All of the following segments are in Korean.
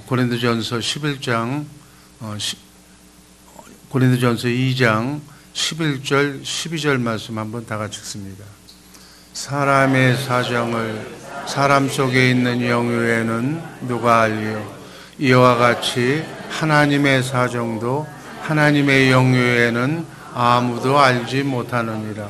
고린도전서 11장 고린도전서 2장 11절 12절 말씀 한번 다 같이 읽습니다. 사람의 사정을 사람 속에 있는 영유에는 누가 알리요? 이와 같이 하나님의 사정도 하나님의 영유에는 아무도 알지 못하느니라.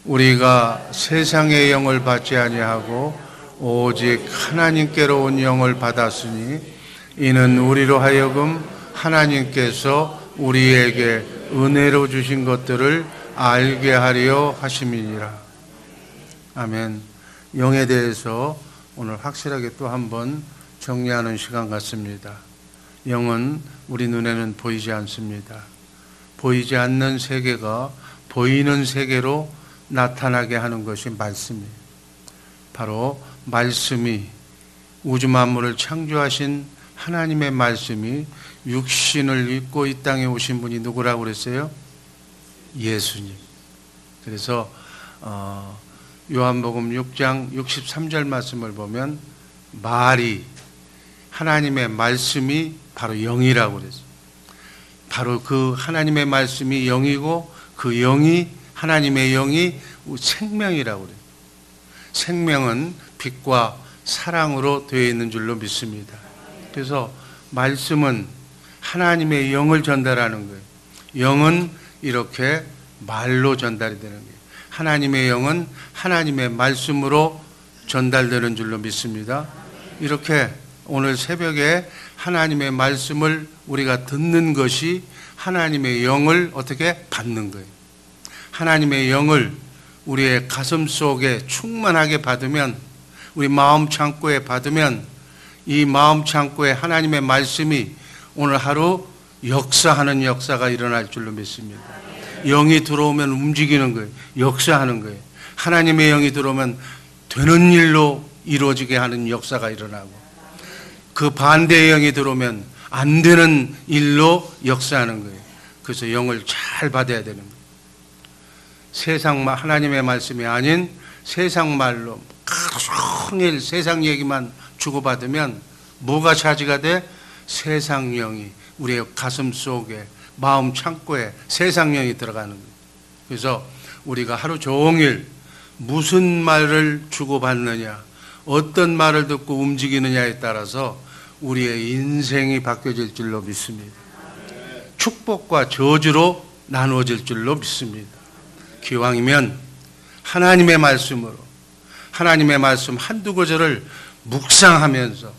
우리가 세상의 영을 받지 아니하고 오직 하나님께로 온 영을 받았으니 이는 우리로 하여금 하나님께서 우리에게 은혜로 주신 것들을 알게 하려 하심이니라. 아멘. 영에 대해서 오늘 확실하게 또 한번 정리하는 시간 같습니다. 영은 우리 눈에는 보이지 않습니다. 보이지 않는 세계가 보이는 세계로 나타나게 하는 것이 말씀이에요. 바로 말씀이 우주 만물을 창조하신 하나님의 말씀이 육신을 입고 이 땅에 오신 분이 누구라고 그랬어요? 예수님. 그래서 요한복음 6장 63절 말씀을 보면 말이 하나님의 말씀이 바로 영이라고 그랬어요. 바로 그 하나님의 말씀이 영이고 그 영이 하나님의 영이 생명이라고 그래요. 생명은 빛과 사랑으로 되어 있는 줄로 믿습니다. 그래서 말씀은 하나님의 영을 전달하는 거예요. 영은 이렇게 말로 전달이 되는 거예요. 하나님의 영은 하나님의 말씀으로 전달되는 줄로 믿습니다. 이렇게 오늘 새벽에 하나님의 말씀을 우리가 듣는 것이 하나님의 영을 어떻게 받는 거예요. 하나님의 영을 우리의 가슴 속에 충만하게 받으면, 우리 마음 창고에 받으면 이 마음 창고에 하나님의 말씀이 오늘 하루 역사하는 역사가 일어날 줄로 믿습니다. 영이 들어오면 움직이는 거예요. 역사하는 거예요. 하나님의 영이 들어오면 되는 일로 이루어지게 하는 역사가 일어나고, 그 반대의 영이 들어오면 안 되는 일로 역사하는 거예요. 그래서 영을 잘 받아야 되는 거예요. 하나님의 말씀이 아닌 세상 말로 하루 종일 세상 얘기만 주고받으면 뭐가 차지가 돼? 세상 영이 우리의 가슴 속에, 마음 창고에 세상 영이 들어가는 거예요. 그래서 우리가 하루 종일 무슨 말을 주고받느냐, 어떤 말을 듣고 움직이느냐에 따라서 우리의 인생이 바뀌어질 줄로 믿습니다. 축복과 저주로 나누어질 줄로 믿습니다. 기왕이면 하나님의 말씀으로, 하나님의 말씀 한두 구절을 묵상하면서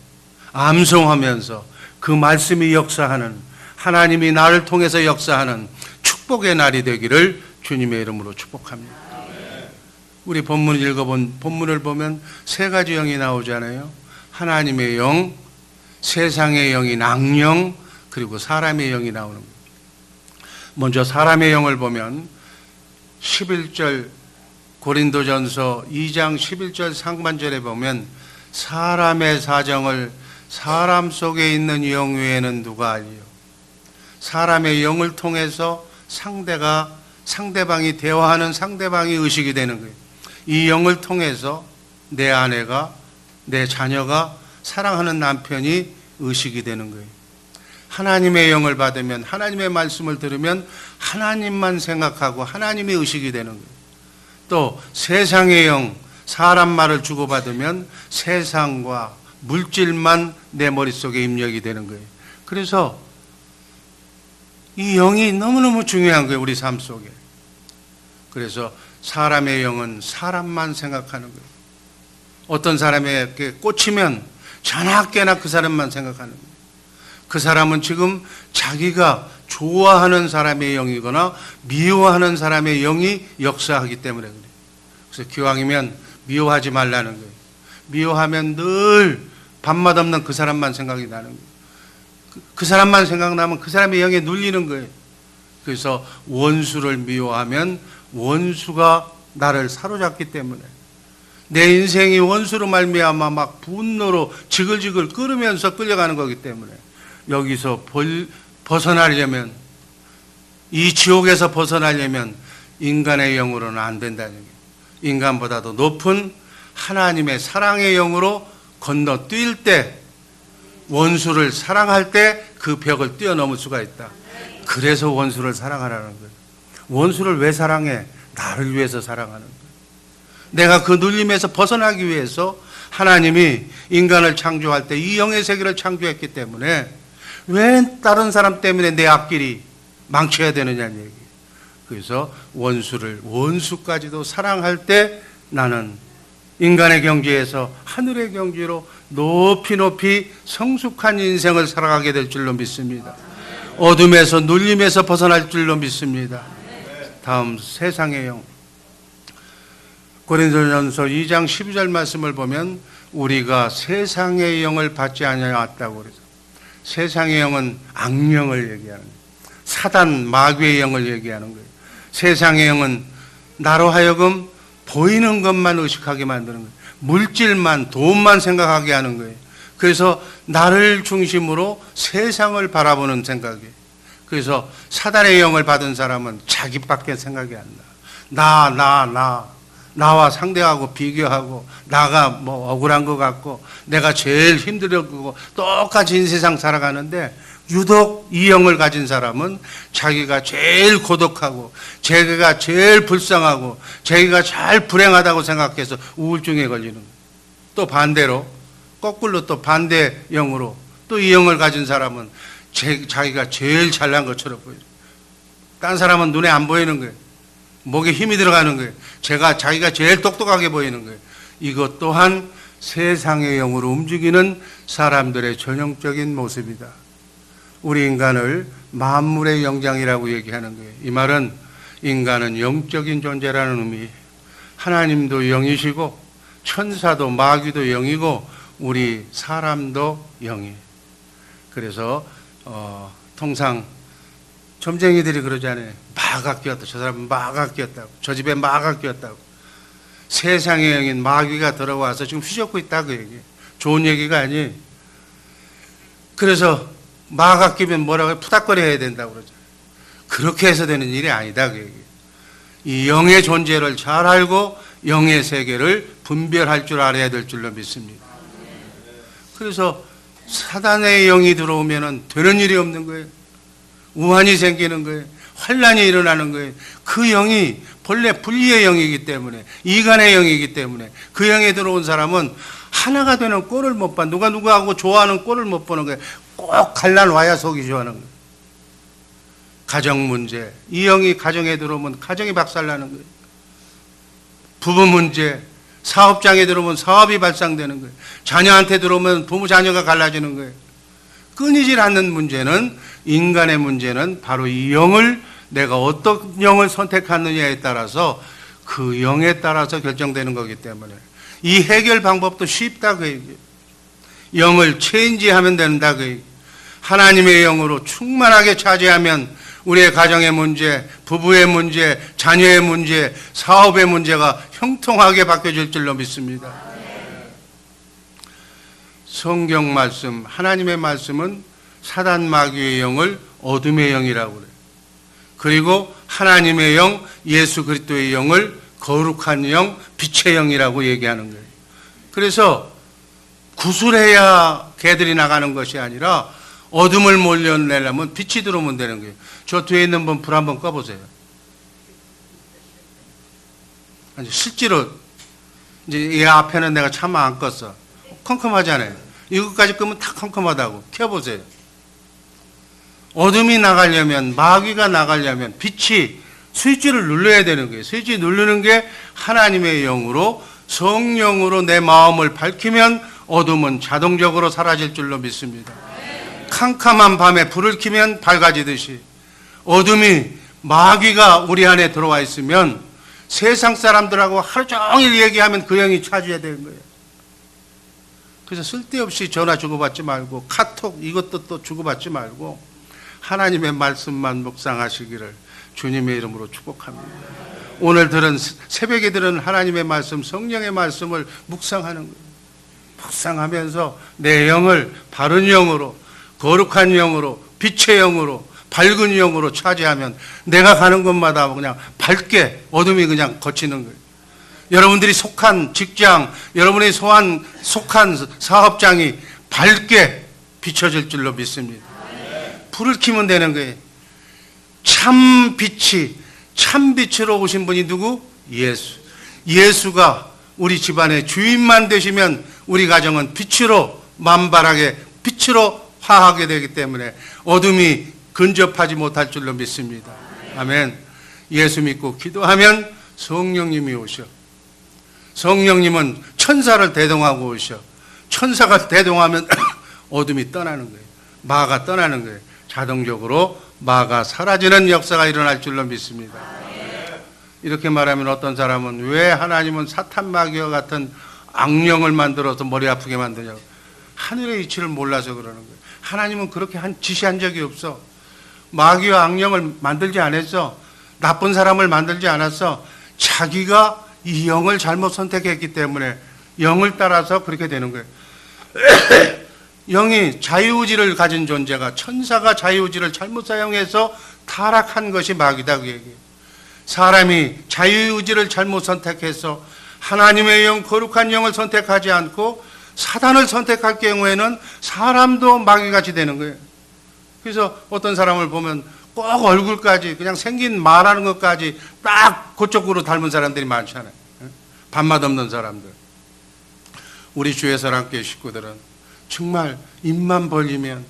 암송하면서 그 말씀이 역사하는, 하나님이 나를 통해서 역사하는 축복의 날이 되기를 주님의 이름으로 축복합니다. 우리 본문을 보면 세 가지 영이 나오잖아요. 하나님의 영, 세상의 영인 악령, 그리고 사람의 영이 나오는 거예요. 먼저 사람의 영을 보면 11절 고린도전서 2장 11절 상반절에 보면 사람의 사정을 사람 속에 있는 영 외에는 누가 알리요? 사람의 영을 통해서 상대방이 대화하는 상대방이 의식이 되는 거예요. 이 영을 통해서 내 아내가, 내 자녀가, 사랑하는 남편이 의식이 되는 거예요. 하나님의 영을 받으면, 하나님의 말씀을 들으면 하나님만 생각하고 하나님이 의식이 되는 거예요. 또 세상의 영, 사람 말을 주고받으면 세상과 물질만 내 머릿속에 입력이 되는 거예요. 그래서 이 영이 너무너무 중요한 거예요, 우리 삶 속에. 그래서 사람의 영은 사람만 생각하는 거예요. 어떤 사람에게 꽂히면 자나깨나 그 사람만 생각하는 거예요. 그 사람은 지금 자기가 좋아하는 사람의 영이거나 미워하는 사람의 영이 역사하기 때문에 그래요. 그래서 기왕이면 미워하지 말라는 거예요. 미워하면 늘 밥맛 없는 그 사람만 생각이 나는 거예요. 그 사람만 생각나면 그 사람의 영에 눌리는 거예요. 그래서 원수를 미워하면 원수가 나를 사로잡기 때문에, 내 인생이 원수로 말미암아 막 분노로 지글지글 끓으면서 끌려가는 거기 때문에 여기서 벗어나려면, 이 지옥에서 벗어나려면 인간의 영으로는 안 된다는 거예요. 인간보다도 높은 하나님의 사랑의 영으로 건너뛸 때 원수를 사랑할 때 그 벽을 뛰어넘을 수가 있다. 그래서 원수를 사랑하라는 거예요. 원수를 왜 사랑해? 나를 위해서 사랑하는 거예요. 내가 그 눌림에서 벗어나기 위해서 하나님이 인간을 창조할 때 이 영의 세계를 창조했기 때문에 왜 다른 사람 때문에 내 앞길이 망쳐야 되느냐는 얘기예요. 그래서 원수까지도 사랑할 때 나는 인간의 경지에서 하늘의 경지로 높이 높이 성숙한 인생을 살아가게 될 줄로 믿습니다. 어둠에서 눌림에서 벗어날 줄로 믿습니다. 다음 세상의 영. 고린도전서 2장 12절 말씀을 보면 우리가 세상의 영을 받지 아니하였다고 그래서 세상의 영은 악령을 얘기하는 거예요. 사단 마귀의 영을 얘기하는 거예요. 세상의 영은 나로 하여금 보이는 것만 의식하게 만드는 거예요. 물질만, 돈만 생각하게 하는 거예요. 그래서 나를 중심으로 세상을 바라보는 생각이에요. 그래서 사단의 영을 받은 사람은 자기밖에 생각이 안 나. 나와 상대하고 비교하고 나가 뭐 억울한 것 같고 내가 제일 힘들고 똑같이 인세상 살아가는데 유독 이 영을 가진 사람은 자기가 제일 고독하고 자기가 제일 불쌍하고 자기가 잘 불행하다고 생각해서 우울증에 걸리는 거예요. 또 반대로 거꾸로 또 반대 영으로 또 이 영을 가진 사람은 자기가 제일 잘난 것처럼 보여요. 딴 사람은 눈에 안 보이는 거예요. 목에 힘이 들어가는 거예요. 자기가 제일 똑똑하게 보이는 거예요. 이것 또한 세상의 영으로 움직이는 사람들의 전형적인 모습이다. 우리 인간을 만물의 영장이라고 얘기하는 거예요. 이 말은 인간은 영적인 존재라는 의미. 하나님도 영이시고 천사도 마귀도 영이고 우리 사람도 영이에요. 그래서 통상 점쟁이들이 그러잖아요. 마가 끼었다. 저 사람은 마가 끼었다고. 저 집에 마가 끼었다고. 세상의 영인 마귀가 들어와서 지금 휘젓고 있다고 얘기해요. 좋은 얘기가 아니에요. 그래서 마가 끼면 뭐라고 해요? 푸닥거려야 된다고 그러잖아요. 그렇게 해서 되는 일이 아니다 그 얘기예요. 이 영의 존재를 잘 알고 영의 세계를 분별할 줄 알아야 될 줄로 믿습니다. 그래서 사단의 영이 들어오면 되는 일이 없는 거예요. 우환이 생기는 거예요. 환란이 일어나는 거예요. 그 영이 본래 불의의 영이기 때문에 이간의 영이기 때문에 그 영에 들어온 사람은 하나가 되는 꼴을 못 봐. 누구하고 좋아하는 꼴을 못 보는 거예요. 꼭 갈라놔야 속이 좋아하는 거예요. 가정 문제. 이 영이 가정에 들어오면 가정이 박살나는 거예요. 부부 문제. 사업장에 들어오면 사업이 발상되는 거예요. 자녀한테 들어오면 부모 자녀가 갈라지는 거예요. 끊이질 않는 문제는 인간의 문제는 바로 이 영을 내가 어떤 영을 선택하느냐에 따라서 그 영에 따라서 결정되는 거기 때문에 이 해결 방법도 쉽다 그 얘기예요. 영을 체인지하면 된다 그 얘기예요. 하나님의 영으로 충만하게 차지하면 우리의 가정의 문제, 부부의 문제, 자녀의 문제, 사업의 문제가 형통하게 바뀌어질 줄로 믿습니다. 성경 말씀, 하나님의 말씀은 사단 마귀의 영을 어둠의 영이라고 그래요. 그리고 하나님의 영, 예수 그리스도의 영을 거룩한 영, 빛의 영이라고 얘기하는 거예요. 그래서 구술해야 개들이 나가는 것이 아니라 어둠을 몰려내려면 빛이 들어오면 되는 거예요. 저 뒤에 있는 분 불 한번 꺼보세요. 실제로 이제 이 앞에는 내가 차마 안 껐어. 컴컴하잖아요. 이것까지 끄면 다 컴컴하다고. 켜보세요. 어둠이 나가려면, 마귀가 나가려면 빛이 스위치를 눌러야 되는 거예요. 스위치 누르는 게 하나님의 영으로, 성령으로 내 마음을 밝히면 어둠은 자동적으로 사라질 줄로 믿습니다. 캄캄한 밤에 불을 켜면 밝아지듯이 어둠이 마귀가 우리 안에 들어와 있으면 세상 사람들하고 하루 종일 얘기하면 그 영이 차지해야 되는 거예요. 그래서 쓸데없이 전화 주고받지 말고 카톡 이것도 또 주고받지 말고 하나님의 말씀만 묵상하시기를 주님의 이름으로 축복합니다. 오늘 새벽에 들은 하나님의 말씀, 성령의 말씀을 묵상하는 거예요. 묵상하면서 내 영을 바른 영으로, 거룩한 영으로, 빛의 영으로, 밝은 영으로 차지하면 내가 가는 곳마다 그냥 밝게 어둠이 그냥 거치는 거예요. 여러분들이 속한 직장, 여러분이 속한 사업장이 밝게 비춰질 줄로 믿습니다. 불을 켜면 되는 거예요. 참 빛이, 참 빛으로 오신 분이 누구? 예수. 예수가 우리 집안의 주인만 되시면 우리 가정은 빛으로 만발하게 빛으로 화하게 되기 때문에 어둠이 근접하지 못할 줄로 믿습니다. 아멘. 예수 믿고 기도하면 성령님이 오셔. 성령님은 천사를 대동하고 오셔. 천사가 대동하면 어둠이 떠나는 거예요. 마가 떠나는 거예요. 자동적으로 마가 사라지는 역사가 일어날 줄로 믿습니다. 이렇게 말하면 어떤 사람은 왜 하나님은 사탄 마귀와 같은 악령을 만들어서 머리 아프게 만드냐고. 하늘의 이치를 몰라서 그러는 거예요. 하나님은 그렇게 지시한 적이 없어. 마귀와 악령을 만들지 않았어. 나쁜 사람을 만들지 않았어. 자기가 이 영을 잘못 선택했기 때문에 영을 따라서 그렇게 되는 거예요. 영이 자유의지를 가진 존재가, 천사가 자유의지를 잘못 사용해서 타락한 것이 마귀다, 그 얘기예요. 사람이 자유의지를 잘못 선택해서 하나님의 영, 거룩한 영을 선택하지 않고 사단을 선택할 경우에는 사람도 마귀같이 되는 거예요. 그래서 어떤 사람을 보면 꼭 얼굴까지, 그냥 생긴 말하는 것까지 딱 그쪽으로 닮은 사람들이 많잖아요. 밥맛 없는 사람들. 우리 주의 사랑교회 식구들은 정말 입만 벌리면,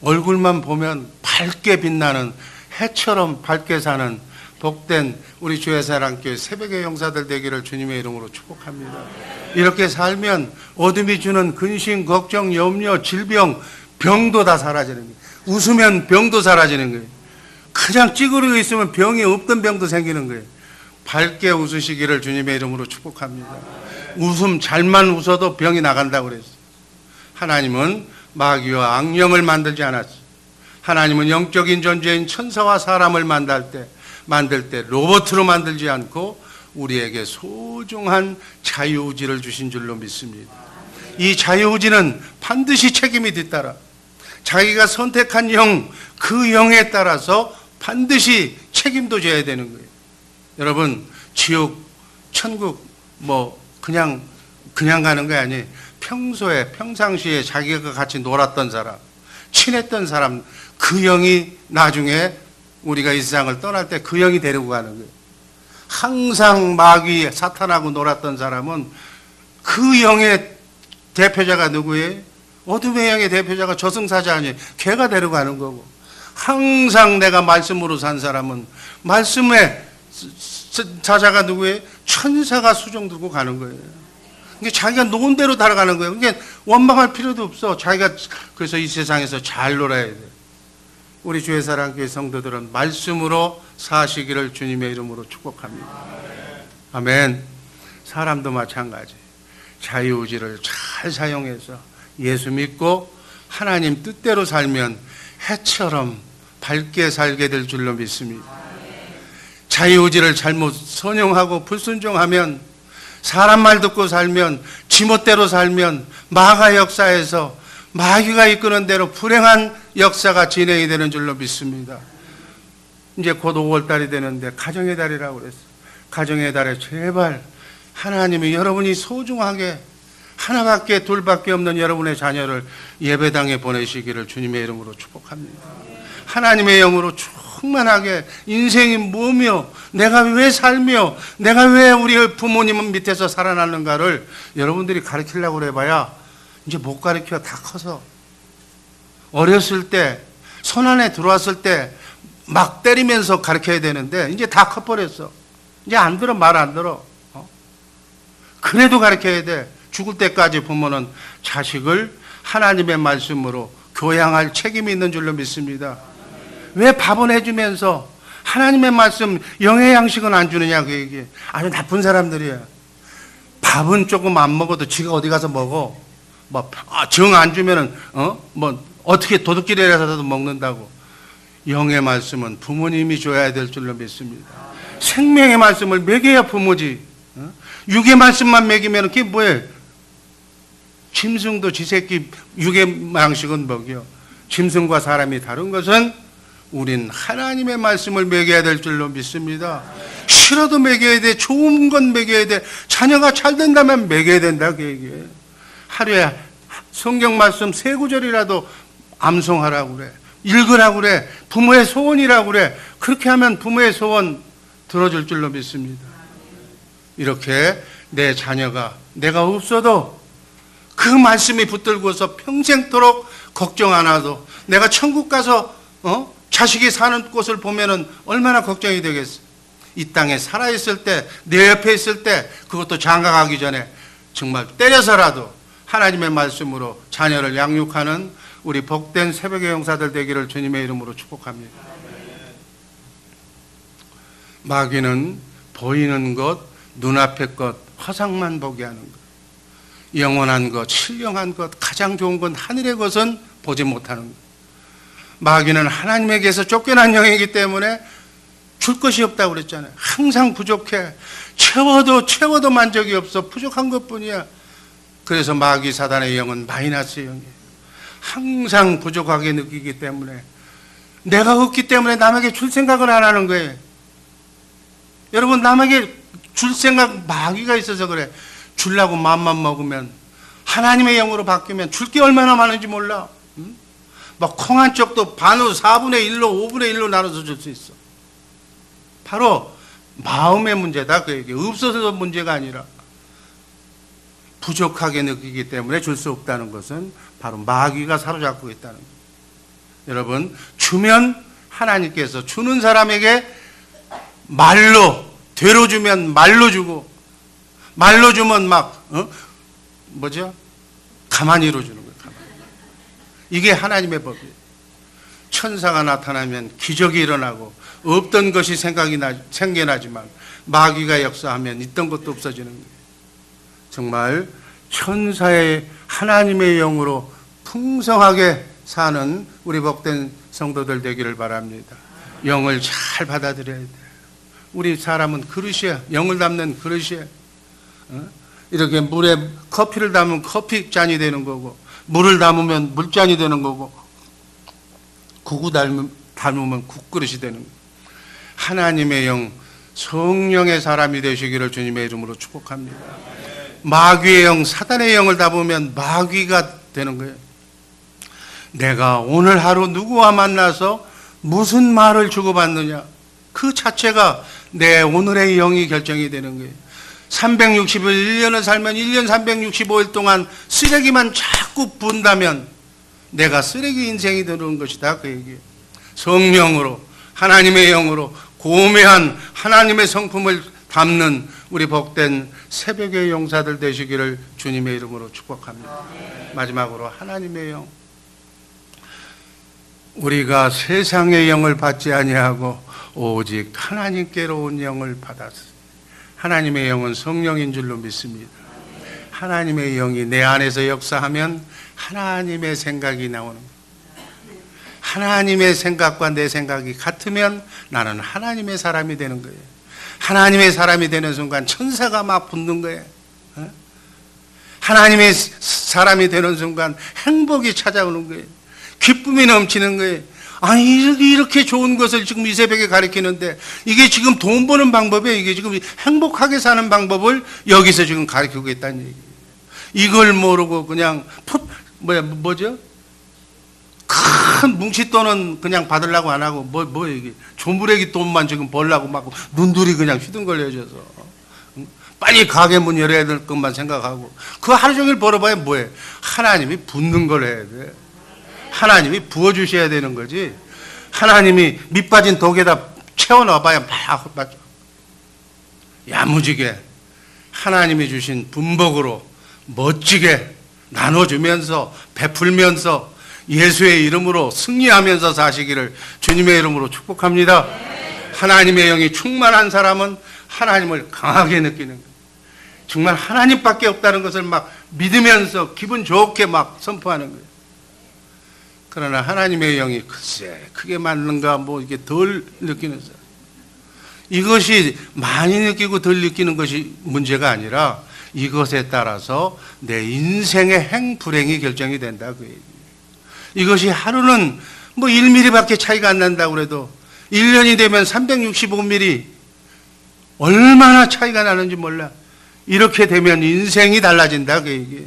얼굴만 보면 밝게 빛나는 해처럼 밝게 사는 복된 우리 주의 사랑교회 새벽의 용사들 되기를 주님의 이름으로 축복합니다. 이렇게 살면 어둠이 주는 근심, 걱정, 염려, 질병, 병도 다 사라지는 거예요. 웃으면 병도 사라지는 거예요. 그냥 찌그러져 있으면 병이 없던 병도 생기는 거예요. 밝게 웃으시기를 주님의 이름으로 축복합니다. 웃음 잘만 웃어도 병이 나간다고 그랬어요. 하나님은 마귀와 악령을 만들지 않았어요. 하나님은 영적인 존재인 천사와 사람을 만들 때 로봇으로 만들지 않고 우리에게 소중한 자유의지를 주신 줄로 믿습니다. 이 자유의지는 반드시 책임이 뒤따라 자기가 선택한 영, 그 영에 따라서 반드시 책임도 져야 되는 거예요. 여러분, 지옥, 천국 그냥 가는 게 아니에요. 평상시에 자기가 같이 놀았던 사람, 친했던 사람, 그 영이 나중에 우리가 이 세상을 떠날 때 그 영이 데리고 가는 거예요. 항상 마귀, 사탄하고 놀았던 사람은 그 영의 대표자가 누구예요? 어둠의 영의 대표자가 저승사자 아니에요. 걔가 데려가는 거고. 항상 내가 말씀으로 산 사람은 말씀의 자자가 누구예요? 천사가 수종 들고 가는 거예요. 이게 자기가 놓은 대로 따라가는 거예요. 그러니까 원망할 필요도 없어. 자기가 그래서 이 세상에서 잘 놀아야 돼. 우리 주의 사랑교회 성도들은 말씀으로 사시기를 주님의 이름으로 축복합니다. 아멘. 사람도 마찬가지. 자유의지를 잘 사용해서 예수 믿고 하나님 뜻대로 살면 해처럼 밝게 살게 될 줄로 믿습니다. 자유의지를 잘못 선용하고 불순종하면, 사람 말 듣고 살면, 지멋대로 살면 마가 역사에서 마귀가 이끄는 대로 불행한 역사가 진행이 되는 줄로 믿습니다. 이제 곧 5월달이 되는데 가정의 달이라고 그랬어요. 가정의 달에 제발 하나님이 여러분이 소중하게 하나밖에 둘밖에 없는 여러분의 자녀를 예배당에 보내시기를 주님의 이름으로 축복합니다. 하나님의 영으로 충만하게 인생이 뭐며 내가 왜 살며 내가 왜 우리 부모님 밑에서 살아났는가를 여러분들이 가르치려고 해봐야 이제 못 가르쳐. 다 커서. 어렸을 때 손 안에 들어왔을 때 막 때리면서 가르쳐야 되는데 이제 다 커버렸어. 이제 안 들어. 말 안 들어. 그래도 가르쳐야 돼. 죽을 때까지 부모는 자식을 하나님의 말씀으로 교양할 책임이 있는 줄로 믿습니다. 왜 밥은 해주면서 하나님의 말씀, 영의 양식은 안 주느냐, 그 얘기. 아주 나쁜 사람들이야. 밥은 조금 안 먹어도 지가 어디 가서 먹어. 정 안 주면은 어떻게 도둑질이라도 먹는다고. 영의 말씀은 부모님이 줘야 될 줄로 믿습니다. 생명의 말씀을 먹여야 부모지. 육의 말씀만 먹이면 그게 뭐예요? 짐승도 지 새끼 육의 양식은 먹여. 짐승과 사람이 다른 것은 우린 하나님의 말씀을 먹여야 될 줄로 믿습니다. 싫어도 먹여야 돼. 좋은 건 먹여야 돼. 자녀가 잘 된다면 먹여야 된다, 그 얘기예요. 하루에 성경 말씀 3구절이라도 암송하라고 그래. 읽으라고 그래. 부모의 소원이라고 그래. 그렇게 하면 부모의 소원 들어줄 줄로 믿습니다. 이렇게 내 자녀가 내가 없어도 그 말씀이 붙들고서 평생토록 걱정 안 하도 내가 천국 가서 자식이 사는 곳을 보면은 얼마나 걱정이 되겠어. 이 땅에 살아있을 때, 내 옆에 있을 때, 그것도 장가가기 전에 정말 때려서라도 하나님의 말씀으로 자녀를 양육하는 우리 복된 새벽의 용사들 되기를 주님의 이름으로 축복합니다. 마귀는 보이는 것, 눈앞의 것, 화상만 보게 하는 것, 영원한 것, 신령한 것, 가장 좋은 건 하늘의 것은 보지 못하는 것. 마귀는 하나님에게서 쫓겨난 영이기 때문에 줄 것이 없다고 그랬잖아요. 항상 부족해. 채워도 만족이 없어. 부족한 것뿐이야. 그래서 마귀 사단의 영은 마이너스 영이에요. 항상 부족하게 느끼기 때문에, 내가 없기 때문에 남에게 줄 생각을 안 하는 거예요. 여러분, 남에게 줄 생각, 마귀가 있어서 그래. 주려고 마음만 먹으면, 하나님의 영으로 바뀌면 줄 게 얼마나 많은지 몰라. 막 콩 한 쪽도 반으로 4분의 1로 5분의 1로 나눠서 줄 수 있어. 바로 마음의 문제다. 그 얘기. 없어서 문제가 아니라 부족하게 느끼기 때문에 줄 수 없다는 것은 바로 마귀가 사로잡고 있다는 거예요. 여러분, 주면 하나님께서 주는 사람에게 말로, 되로 주면 말로 주고, 말로 주면 막 가만히 이루어주는 거예요. 가만히. 이게 하나님의 법이에요. 천사가 나타나면 기적이 일어나고 없던 것이 생겨나지만 마귀가 역사하면 있던 것도 없어지는 거예요. 정말 천사의 하나님의 영으로 풍성하게 사는 우리 복된 성도들 되기를 바랍니다. 영을 잘 받아들여야 돼요. 우리 사람은 그릇이야. 영을 담는 그릇이야. 이렇게 물에 커피를 담으면 커피잔이 되는 거고, 물을 담으면 물잔이 되는 거고, 국을 담으면 국그릇이 되는 거예요. 하나님의 영, 성령의 사람이 되시기를 주님의 이름으로 축복합니다. 마귀의 영, 사단의 영을 담으면 마귀가 되는 거예요. 내가 오늘 하루 누구와 만나서 무슨 말을 주고받느냐, 그 자체가 내 오늘의 영이 결정이 되는 거예요. 360일 1년을 살면 1년 365일 동안 쓰레기만 자꾸 분다면 내가 쓰레기 인생이 되는 것이다. 그 얘기예요. 성령으로, 하나님의 영으로 고매한 하나님의 성품을 담는 우리 복된 새벽의 용사들 되시기를 주님의 이름으로 축복합니다. 마지막으로 하나님의 영. 우리가 세상의 영을 받지 아니하고 오직 하나님께로 온 영을 받았습니다. 하나님의 영은 성령인 줄로 믿습니다. 하나님의 영이 내 안에서 역사하면 하나님의 생각이 나오는 거예요. 하나님의 생각과 내 생각이 같으면 나는 하나님의 사람이 되는 거예요. 하나님의 사람이 되는 순간 천사가 막 붙는 거예요. 하나님의 사람이 되는 순간 행복이 찾아오는 거예요. 기쁨이 넘치는 거예요. 아니, 이렇게 좋은 것을 지금 이 새벽에 가르치는데, 이게 지금 돈 버는 방법이에요. 이게 지금 행복하게 사는 방법을 여기서 지금 가르치고 있다는 얘기예요. 이걸 모르고 그냥 큰 뭉칫돈은 그냥 받으려고 안 하고 이게 조무래기 돈만 지금 벌려고 막 눈둘이 그냥 휘둥거려져서 빨리 가게 문 열어야 될 것만 생각하고 그 하루 종일 벌어봐야 뭐해. 하나님이 붓는 걸 해야 돼. 하나님이 부어주셔야 되는 거지. 하나님이 밑 빠진 독에다 채워넣어봐야 막 야무지게 하나님이 주신 분복으로 멋지게 나눠주면서 베풀면서 예수의 이름으로 승리하면서 사시기를 주님의 이름으로 축복합니다. 하나님의 영이 충만한 사람은 하나님을 강하게 느끼는 거예요. 정말 하나님밖에 없다는 것을 막 믿으면서 기분 좋게 막 선포하는 거예요. 그러나 하나님의 영이 글쎄 그게 맞는가 이게 덜 느끼는 사람, 이것이 많이 느끼고 덜 느끼는 것이 문제가 아니라 이것에 따라서 내 인생의 행불행이 결정이 된다 그 얘기예요. 이것이 하루는 1mm밖에 차이가 안 난다고 그래도 1년이 되면 365mm 얼마나 차이가 나는지 몰라. 이렇게 되면 인생이 달라진다 그 얘기예요.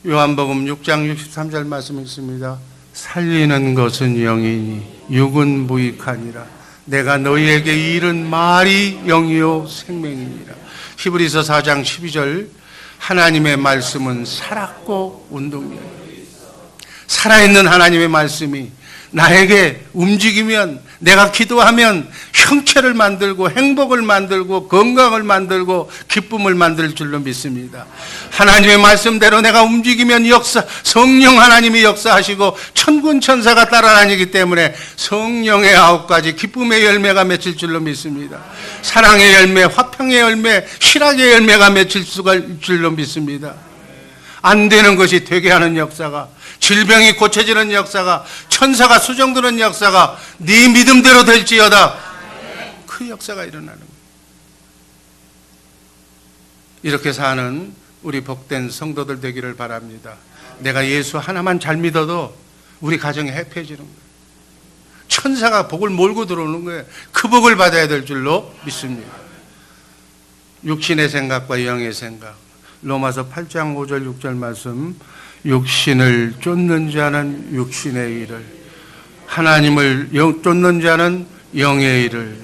요한복음 6장 63절 말씀 있습니다. 살리는 것은 영이니 육은 무익하니라. 내가 너희에게 이른 말이 영이요 생명이니라. 히브리서 4장 12절 하나님의 말씀은 살았고 운동력이 살아있는 하나님의 말씀이 나에게 움직이면, 내가 기도하면 형체를 만들고 행복을 만들고 건강을 만들고 기쁨을 만들 줄로 믿습니다. 하나님의 말씀대로 내가 움직이면 성령 하나님이 역사하시고 천군 천사가 따라다니기 때문에 성령의 9가지 기쁨의 열매가 맺힐 줄로 믿습니다. 사랑의 열매, 화평의 열매, 희락의 열매가 맺힐 줄로 믿습니다. 안 되는 것이 되게 하는 역사가, 질병이 고쳐지는 역사가, 천사가 수정드는 역사가 네 믿음대로 될지어다, 그 역사가 일어나는 거예요. 이렇게 사는 우리 복된 성도들 되기를 바랍니다. 내가 예수 하나만 잘 믿어도 우리 가정이 해피해지는 거예요. 천사가 복을 몰고 들어오는 거예요. 그 복을 받아야 될 줄로 믿습니다. 육신의 생각과 영의 생각, 로마서 8장 5절 6절 말씀, 육신을 쫓는 자는 육신의 일을, 하나님을 쫓는 자는 영의 일을.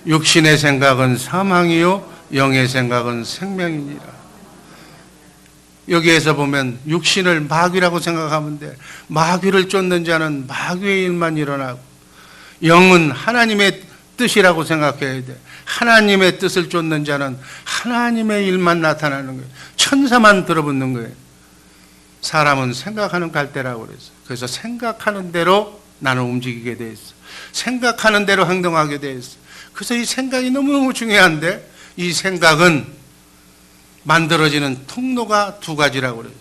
육신의 생각은 사망이요 영의 생각은 생명이니라. 여기에서 보면 육신을 마귀라고 생각하면 돼. 마귀를 쫓는 자는 마귀의 일만 일어나고, 영은 하나님의 뜻이라고 생각해야 돼. 하나님의 뜻을 쫓는 자는 하나님의 일만 나타나는 거예요. 천사만 들어붙는 거예요. 사람은 생각하는 갈대라고 그랬어요. 그래서 생각하는 대로 나는 움직이게 돼 있어. 생각하는 대로 행동하게 돼 있어. 그래서 이 생각이 너무너무 중요한데, 이 생각은 만들어지는 통로가 2가지라고 그래요.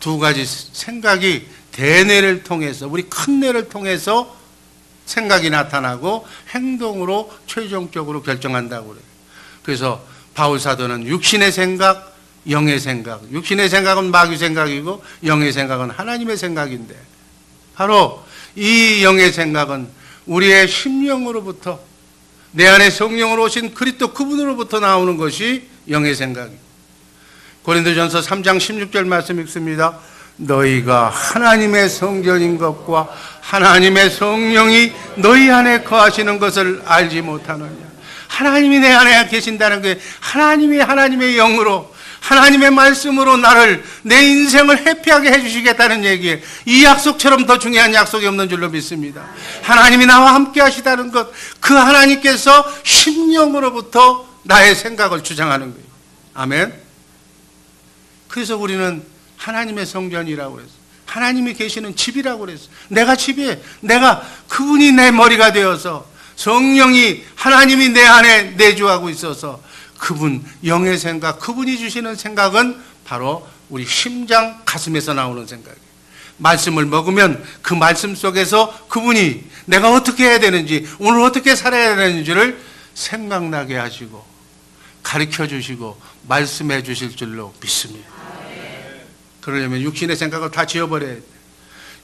2가지 생각이 대뇌를 통해서, 우리 큰 뇌를 통해서 생각이 나타나고 행동으로 최종적으로 결정한다고 그래요. 그래서 바울 사도는 육신의 생각, 영의 생각, 육신의 생각은 마귀 생각이고 영의 생각은 하나님의 생각인데, 바로 이 영의 생각은 우리의 심령으로부터, 내 안에 성령으로 오신 그리스도 그분으로부터 나오는 것이 영의 생각이에요. 고린도전서 3장 16절 말씀 읽습니다. 너희가 하나님의 성전인 것과 하나님의 성령이 너희 안에 거하시는 것을 알지 못하느냐. 하나님이 내 안에 계신다는 게, 하나님의 영으로, 하나님의 말씀으로 나를, 내 인생을 해피하게 해주시겠다는 얘기에, 이 약속처럼 더 중요한 약속이 없는 줄로 믿습니다. 하나님이 나와 함께 하시다는 것, 그 하나님께서 심령으로부터 나의 생각을 주장하는 거예요. 아멘. 그래서 우리는 하나님의 성전이라고 그랬어요. 하나님이 계시는 집이라고 그랬어요. 내가 집이에요. 그분이 내 머리가 되어서, 성령이, 하나님이 내 안에 내주하고 있어서, 그분, 영의 생각, 그분이 주시는 생각은 바로 우리 심장, 가슴에서 나오는 생각이에요. 말씀을 먹으면 그 말씀 속에서 그분이 내가 어떻게 해야 되는지, 오늘 어떻게 살아야 되는지를 생각나게 하시고 가르쳐 주시고 말씀해 주실 줄로 믿습니다. 그러려면 육신의 생각을 다 지워버려야 돼.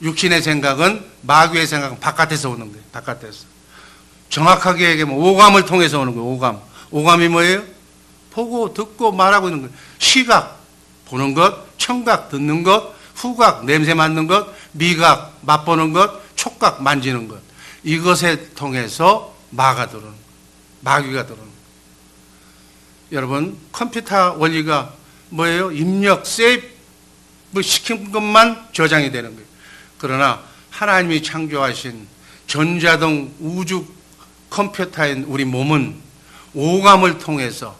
육신의 생각은, 마귀의 생각은 바깥에서 오는 거예요. 바깥에서. 정확하게 얘기하면 오감을 통해서 오는 거예요. 오감이 뭐예요? 보고 듣고 말하고 있는 거예요. 시각, 보는 것, 청각, 듣는 것, 후각, 냄새 맡는 것, 미각, 맛보는 것, 촉각, 만지는 것. 이것에 통해서 마귀가 들어오는 거예요. 여러분, 컴퓨터 원리가 뭐예요? 입력, 세이브 시킨 것만 저장이 되는 거예요. 그러나 하나님이 창조하신 전자동 우주 컴퓨터인 우리 몸은 오감을 통해서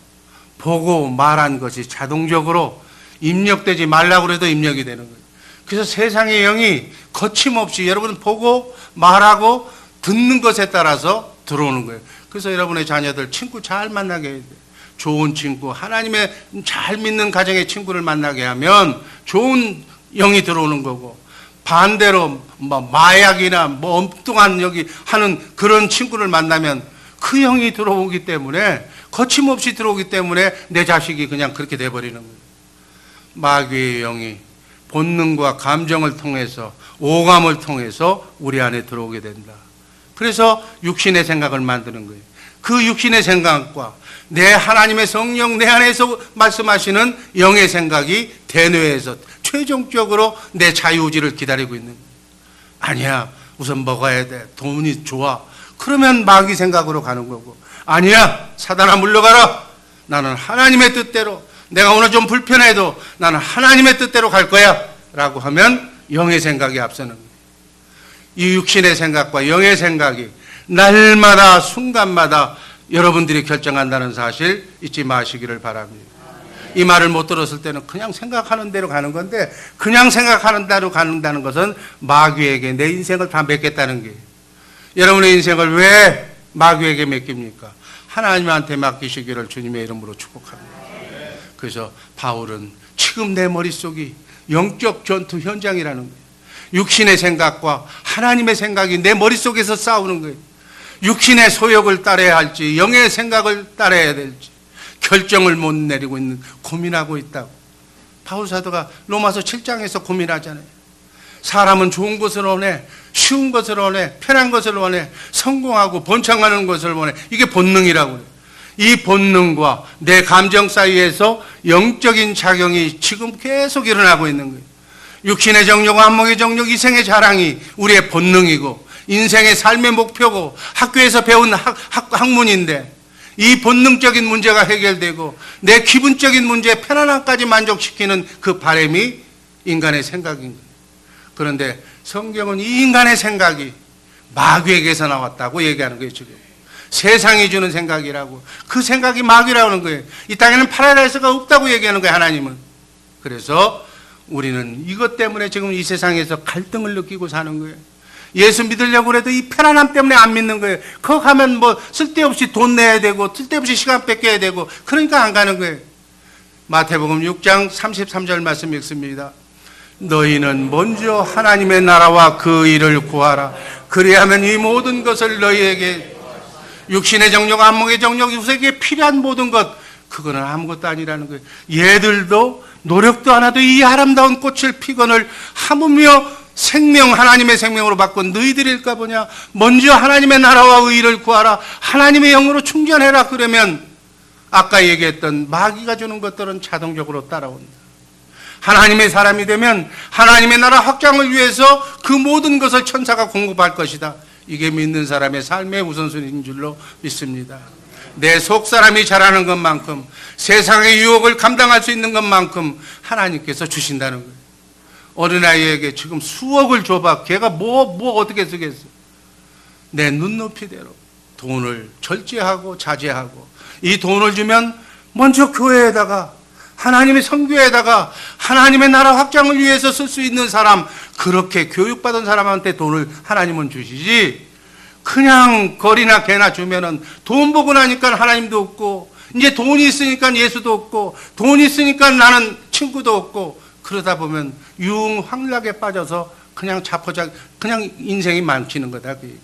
보고 말한 것이 자동적으로 입력되지 말라고 해도 입력이 되는 거예요. 그래서 세상의 영이 거침없이 여러분 보고 말하고 듣는 것에 따라서 들어오는 거예요. 그래서 여러분의 자녀들 친구 잘 만나게 해야 돼요. 좋은 친구, 하나님의 잘 믿는 가정의 친구를 만나게 하면 좋은 영이 들어오는 거고, 반대로 마약이나 엉뚱한 여기 하는 그런 친구를 만나면 그 영이 들어오기 때문에, 거침없이 들어오기 때문에 내 자식이 그냥 그렇게 돼버리는 거예요. 마귀의 영이 본능과 감정을 통해서, 오감을 통해서 우리 안에 들어오게 된다. 그래서 육신의 생각을 만드는 거예요. 그 육신의 생각과 내 하나님의 성령 내 안에서 말씀하시는 영의 생각이 대뇌에서 최종적으로 내 자유의지를 기다리고 있는 거예요. 아니야, 우선 먹어야 돼. 돈이 좋아. 그러면 마귀 생각으로 가는 거고, 아니야, 사단아 물러가라. 나는 하나님의 뜻대로, 내가 오늘 좀 불편해도 나는 하나님의 뜻대로 갈 거야 라고 하면 영의 생각이 앞서는 거예요. 이 육신의 생각과 영의 생각이 날마다 순간마다 여러분들이 결정한다는 사실 잊지 마시기를 바랍니다. 이 말을 못 들었을 때는 그냥 생각하는 대로 가는 건데, 그냥 생각하는 대로 간다는 것은 마귀에게 내 인생을 다 맡겠다는 거예요. 여러분의 인생을 왜 마귀에게 맡깁니까? 하나님한테 맡기시기를 주님의 이름으로 축복합니다. 그래서 바울은 지금 내 머릿속이 영적 전투 현장이라는 거예요. 육신의 생각과 하나님의 생각이 내 머릿속에서 싸우는 거예요. 육신의 소욕을 따라야 할지 영의 생각을 따라야 될지 결정을 못 내리고 있는, 고민하고 있다고 바울 사도가 로마서 7장에서 고민하잖아요. 사람은 좋은 것을 원해, 쉬운 것을 원해, 편한 것을 원해, 성공하고 번창하는 것을 원해. 이게 본능이라고 그래요. 이 본능과 내 감정 사이에서 영적인 작용이 지금 계속 일어나고 있는 거예요. 육신의 정욕, 안목의 정욕, 이생의 자랑이 우리의 본능이고 인생의 삶의 목표고 학교에서 배운 학문인데, 이 본능적인 문제가 해결되고 내 기분적인 문제, 편안함까지 만족시키는 그 바람이 인간의 생각인 거예요. 그런데 성경은 이 인간의 생각이 마귀에게서 나왔다고 얘기하는 거예요. 지금 세상이 주는 생각이라고, 그 생각이 마귀라고 하는 거예요. 이 땅에는 파라다이스가 없다고 얘기하는 거예요, 하나님은. 그래서 우리는 이것 때문에 지금 이 세상에서 갈등을 느끼고 사는 거예요. 예수 믿으려고 해도 이 편안함 때문에 안 믿는 거예요. 거기 가면 뭐 쓸데없이 돈 내야 되고 쓸데없이 시간 뺏겨야 되고, 그러니까 안 가는 거예요. 마태복음 6장 33절 말씀 읽습니다. 너희는 먼저 하나님의 나라와 그 일을 구하라. 그리하면 이 모든 것을 너희에게, 육신의 정욕, 안목의 정욕, 이웃에게 필요한 모든 것, 그거는 아무것도 아니라는 거예요. 얘들도 노력도 안 하도 이 아름다운 꽃을 피건을 하무며 생명, 하나님의 생명으로 바꾼 너희들일까 보냐. 먼저 하나님의 나라와 의를 구하라. 하나님의 영으로 충전해라. 그러면 아까 얘기했던 마귀가 주는 것들은 자동적으로 따라온다. 하나님의 사람이 되면 하나님의 나라 확장을 위해서 그 모든 것을 천사가 공급할 것이다. 이게 믿는 사람의 삶의 우선순위인 줄로 믿습니다. 내 속사람이 잘하는 것만큼, 세상의 유혹을 감당할 수 있는 것만큼 하나님께서 주신다는 거예요. 어린아이에게 지금 수억을 줘봐. 걔가 뭐 어떻게 쓰겠어. 내 눈높이대로 돈을 절제하고 자제하고, 이 돈을 주면 먼저 교회에다가, 하나님의 선교에다가, 하나님의 나라 확장을 위해서 쓸 수 있는 사람, 그렇게 교육받은 사람한테 돈을 하나님은 주시지, 그냥 거리나 개나 주면은 돈 보고 나니까 하나님도 없고, 이제 돈이 있으니까 예수도 없고, 돈이 있으니까 나는 친구도 없고, 그러다 보면 유흥황락에 빠져서 그냥 그냥 인생이 망치는 거다, 그 얘기.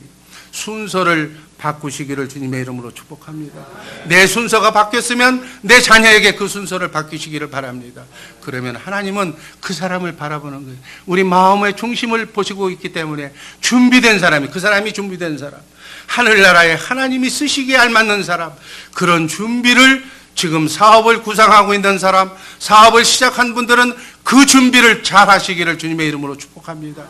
순서를 바꾸시기를 주님의 이름으로 축복합니다. 내 순서가 바뀌었으면 내 자녀에게 그 순서를 바뀌시기를 바랍니다. 그러면 하나님은 그 사람을 바라보는 거예요. 우리 마음의 중심을 보시고 있기 때문에 준비된 사람이, 그 사람이 준비된 사람, 하늘나라에 하나님이 쓰시기에 알맞는 사람, 그런 준비를 지금 사업을 구상하고 있는 사람, 사업을 시작한 분들은 그 준비를 잘 하시기를 주님의 이름으로 축복합니다.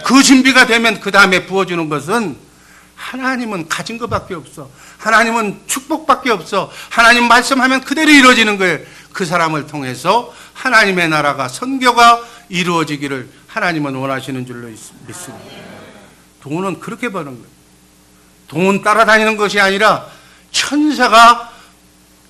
그 준비가 되면 그 다음에 부어주는 것은, 하나님은 가진 것밖에 없어. 하나님은 축복밖에 없어. 하나님 말씀하면 그대로 이루어지는 거예요. 그 사람을 통해서 하나님의 나라가, 선교가 이루어지기를 하나님은 원하시는 줄로 믿습니다. 돈은 그렇게 버는 거예요. 돈 따라다니는 것이 아니라 천사가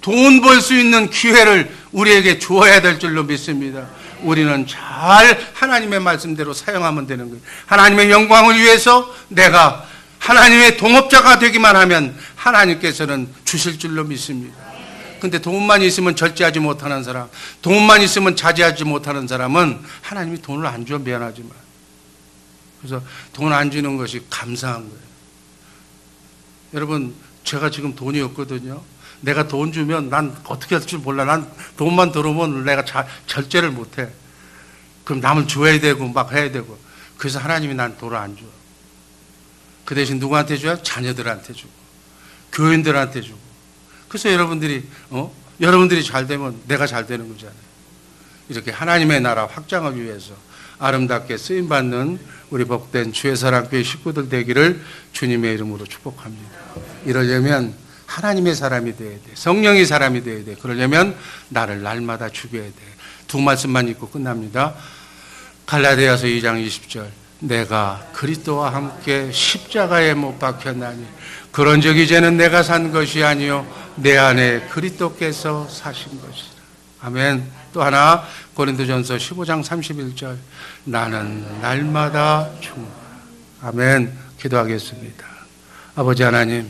돈 벌 수 있는 기회를 우리에게 주어야 될 줄로 믿습니다. 우리는 잘 하나님의 말씀대로 사용하면 되는 거예요. 하나님의 영광을 위해서 내가 하나님의 동업자가 되기만 하면 하나님께서는 주실 줄로 믿습니다. 근데 돈만 있으면 절제하지 못하는 사람, 돈만 있으면 자제하지 못하는 사람은 하나님이 돈을 안 줘, 미안하지만. 그래서 돈 안 주는 것이 감사한 거예요. 여러분, 제가 지금 돈이 없거든요. 내가 돈 주면 난 어떻게 할 줄 몰라. 난 돈만 들어오면 내가 절제를 못해. 그럼 남을 줘야 되고 막 해야 되고. 그래서 하나님이 난 돈을 안 줘. 그 대신 누구한테 줘요? 자녀들한테 주고, 교인들한테 주고. 그래서 여러분들이 잘 되면 내가 잘 되는 거잖아요. 이렇게 하나님의 나라 확장을 위해서 아름답게 쓰임받는 우리 복된 주의 사랑교회 식구들 되기를 주님의 이름으로 축복합니다. 이러려면 하나님의 사람이 되어야 돼. 성령의 사람이 되어야 돼. 그러려면 나를 날마다 죽여야 돼. 두 말씀만 읽고 끝납니다. 갈라디아서 2장 20절. 내가 그리스도와 함께 십자가에 못 박혔나니 그런즉 이제는 내가 산 것이 아니요 내 안에 그리스도께서 사신 것이라. 아멘. 또 하나 고린도전서 15장 31절. 나는 날마다 죽노라. 아멘. 기도하겠습니다. 아버지 하나님,